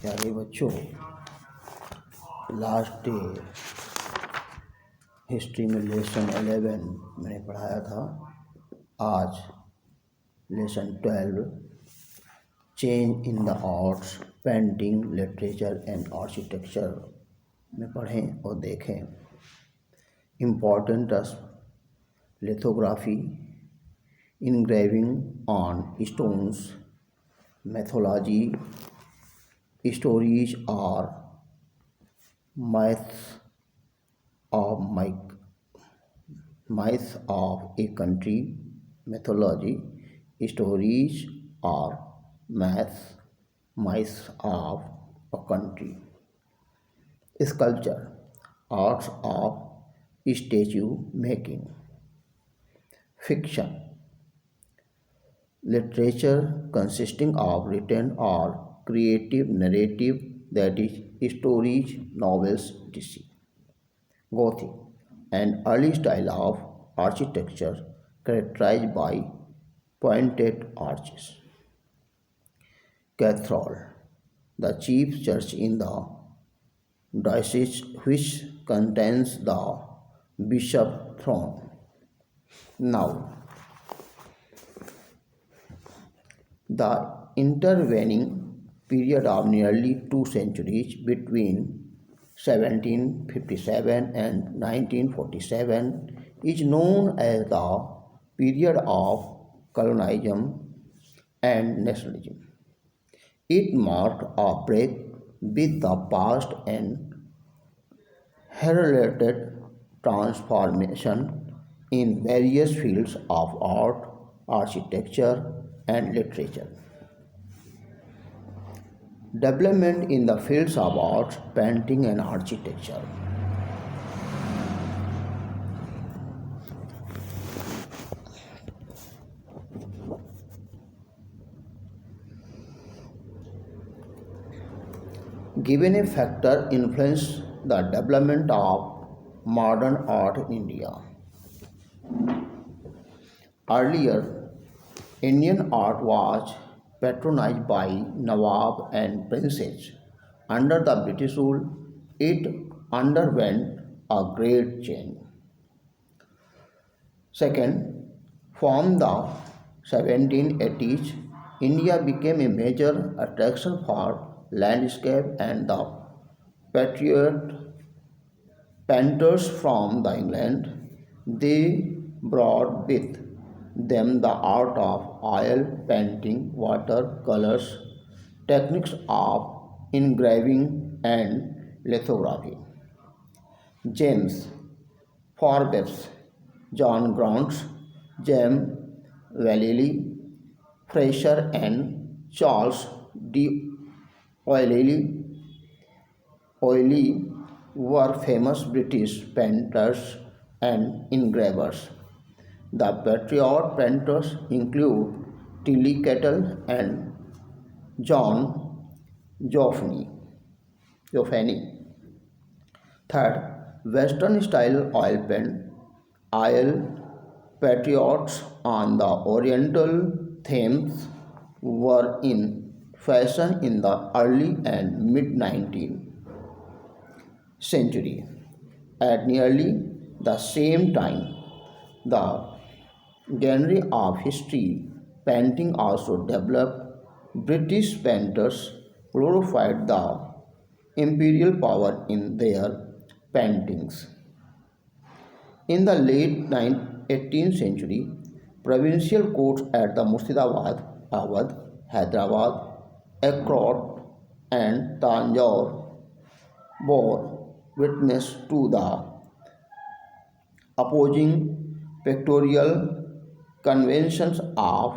प्यारे बच्चों, last day history में लेसन 11 मैंने पढ़ाया था। आज lesson 12 change in the arts, painting, literature and architecture में पढ़ें और देखें। Important lithography, engraving on stones, mythology, stories or myths of a country, mythology, stories or myths of a country. Sculpture, arts of statue making. Fiction, literature consisting of written or creative narrative, that is, stories, novels, etc. Gothic, an early style of architecture characterized by pointed arches. Cathedral, the chief church in the diocese which contains the bishop throne. Now, the intervening period of nearly 2 centuries between 1757 and 1947 is known as the period of colonialism and nationalism. It marked a break with the past and heralded transformation in various fields of art, architecture, and literature. Development in the fields of art, painting, and architecture. Given a factor influenced the development of modern art in India. Earlier, Indian art was patronized by Nawab and princes. Under the British rule, it underwent a great change. Second, from the 1780s, India became a major attraction for landscape, and the patriot painters from the England. They brought with them the art of oil painting, watercolors, techniques of engraving, and lithography. James Forbes, John Grant, James Vallely, Fraser, and Charles D. Oily were famous British painters and engravers. The patriot painters include Tilly Kettle and John Joffany. Third, Western style oil patriots on the Oriental themes were in fashion in the early and mid 19th century. At nearly the same time, the genre of history painting also developed. British painters glorified the imperial power in their paintings. In the late 18th century, provincial courts at the Murshidabad, Awadh, Hyderabad, Akron, and Tanjore bore witness to the opposing pictorial conventions of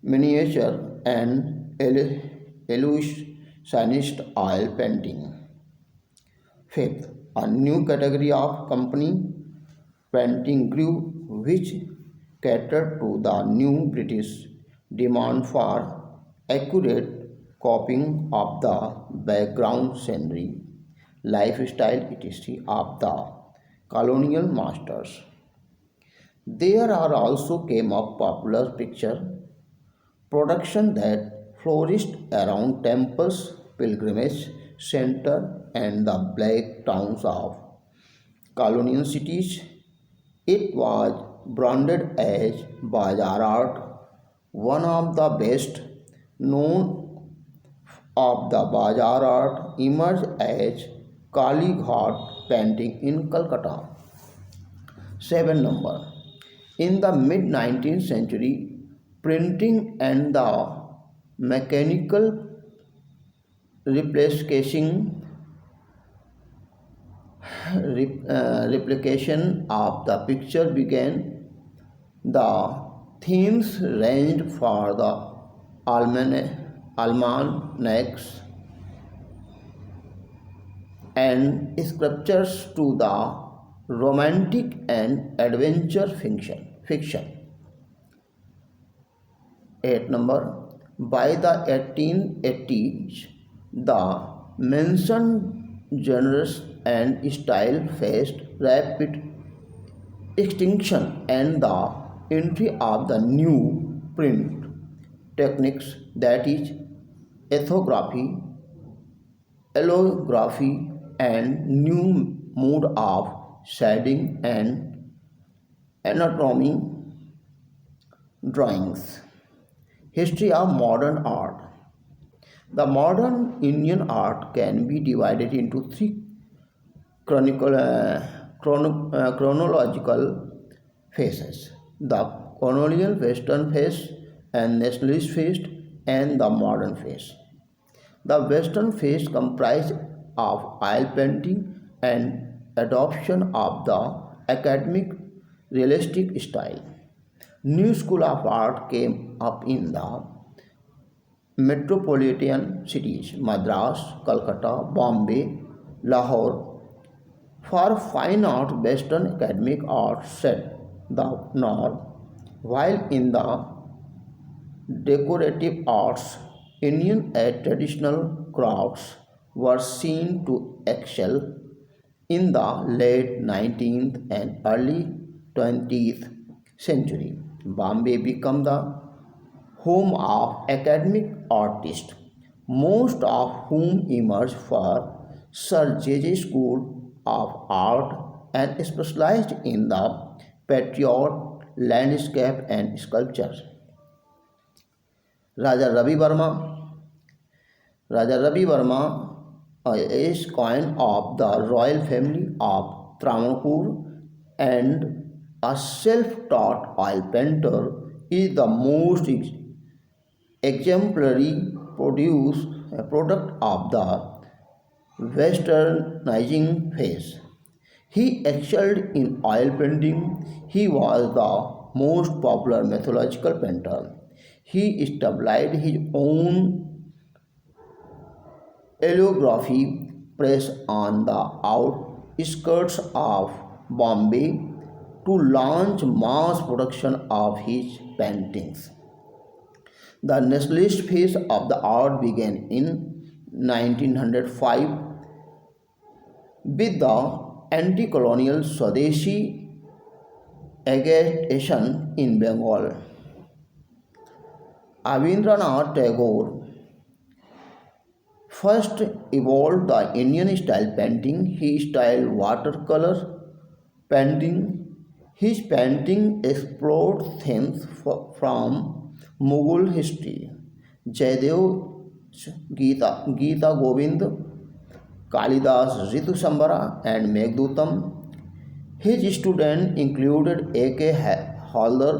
miniature and illusionist oil painting. Fifth, a new category of company painting grew, which catered to the new British demand for accurate copying of the background scenery, lifestyle, etc. of the colonial masters. There are also came up popular picture production that flourished around temples, pilgrimage center, and the black towns of colonial cities. It was branded as Bazaar art, one of the best known of the Bazaar art emerged as Kali Ghat painting in Calcutta. 7 number. In the mid 19th century, printing and the mechanical replication replication of the picture began. The themes ranged for the almanacs and sculptures to the romantic and adventure fiction. 8 number. By the 1880s, the mentioned genres and style faced rapid extinction, and the entry of the new print techniques, that is ethography, allography, and new mode of shading and anatomy drawings. History of modern art. The modern Indian art can be divided into three chronological phases: the colonial western phase, and nationalist phase, and the modern phase. The western phase comprised of oil painting and adoption of the academic realistic style. New school of art came up in the metropolitan cities Madras, Calcutta, Bombay, Lahore. For fine art, Western academic art set the norm, while in the decorative arts, Indian and traditional crafts were seen to excel. In the late 19th and early 20th century, Bombay became the home of academic artists, most of whom emerged for Sir J.J. School of Art and specialized in the patriot landscape and sculpture. Raja Ravi Verma. Raja Ravi Verma is coin of the royal family of Travancore and a self-taught oil painter, is the most exemplary product of the westernizing phase. He excelled in oil painting. He was the most popular mythological painter. He established his own allography press on the outskirts of Bombay to launch mass production of his paintings. The nationalist phase of the art began in 1905 with the anti-colonial Swadeshi agitation in Bengal. Rabindranath Tagore first evolved the Indian style painting. He styled watercolor painting. His painting explored themes from Mughal history, Jaidev, Gita Govind, Kalidas, Ritu Sambara, and Meghdootam. His students included A.K. Haldar,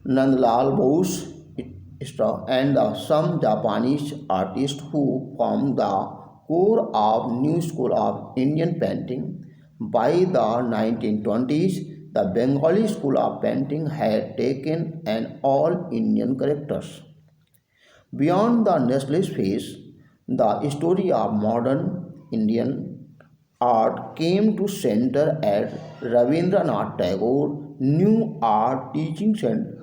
Nandlal Bose, and some Japanese artists who formed the core of new school of Indian painting. By the 1920s, the Bengali school of painting had taken an all-Indian character. Beyond the nationalist phase, the story of modern Indian art came to center at Rabindranath Tagore New Art Teaching Center.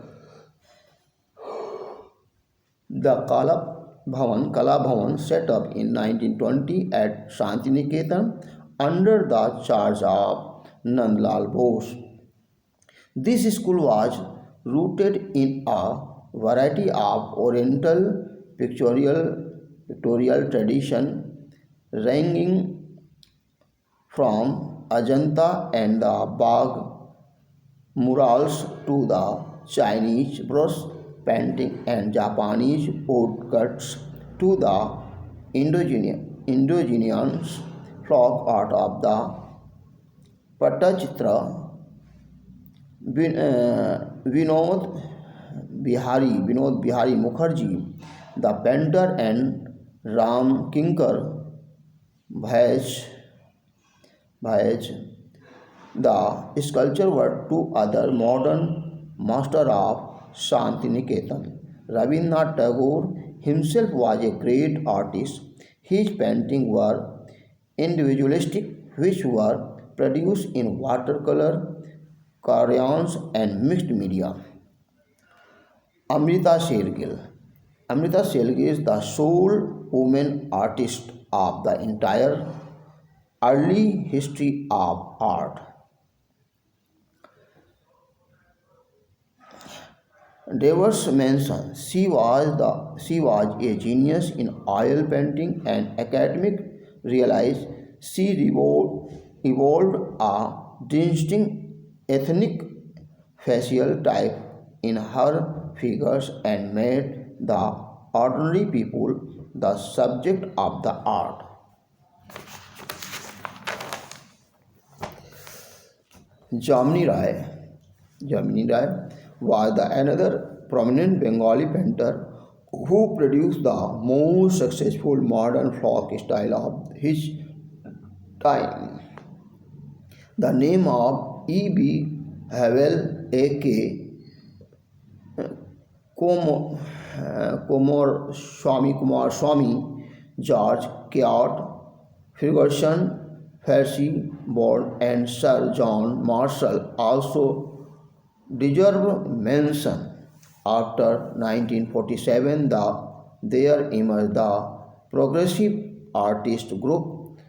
The Kala Bhavan set up in 1920 at Shantiniketan under the charge of Nandlal Bose. This school was rooted in a variety of Oriental pictorial tradition ranging from Ajanta and the Bagh murals to the Chinese brush painting and Japanese woodcuts to the indigenous folk art of the Pattachitra. Vinod Vinod Bihari Mukherjee, the painter, and Ram Kinkar Bhaj, the sculpture were two other modern masters of Shantiniketan. Rabindranath Tagore himself was a great artist. His paintings were individualistic, which were produced in watercolor, crayons, and mixed media. Amrita Shergill. Amrita Shergill is the sole woman artist of the entire early history of art. Devers mentioned she was a genius in oil painting and academic realized she evolved a distinct ethnic facial type in her figures and made the ordinary people the subject of the art. Jamini Rai. Jamini Rai was another prominent Bengali painter who produced the most successful modern folk style of his time. The name of E.B. Havel A.K. Kumar Swami, George Kyatt, Ferguson Percy Board, and Sir John Marshall also deserve mention. After 1947, there emerged the Progressive Artist Group,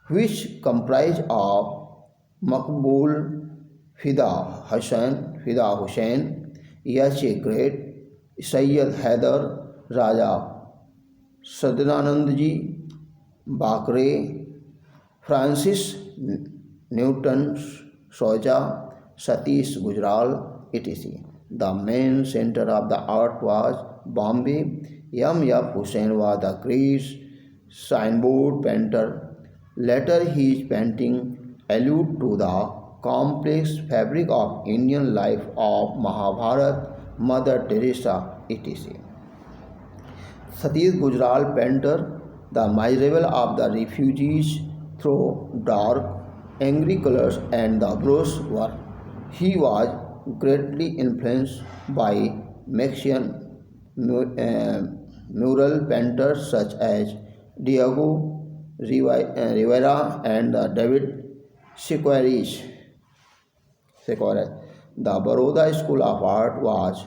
which comprised of Makbul Fida Hussain, Yache Great, Sayyid Haider Raja, Sadanandji Bakre, Francis Newton Soja, Satish Gujral, etc. The main center of the art was Bombay. M.F. Hussain was the great signboard painter. Later, his painting allude to the complex fabric of Indian life of Mahabharata, Mother Teresa, etc. Satish Gujral painter the miserable of the refugees through dark, angry colors and the brush work. He was greatly influenced by Mexican mural painters such as Diego Rivera and David Sequeira. The Baroda School of Art was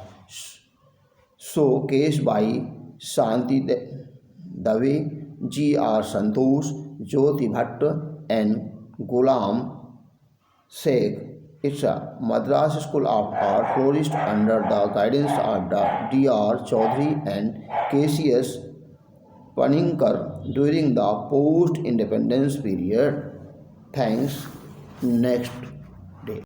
showcased by Shanti Dave, G.R. Santosh, Jyoti Bhatt, and Ghulam Sheikh. It's a Madras School of Art flourished under the guidance of D.R. Chaudhary and K.C.S. Panikkar during the post-independence period. Thanks. Next day.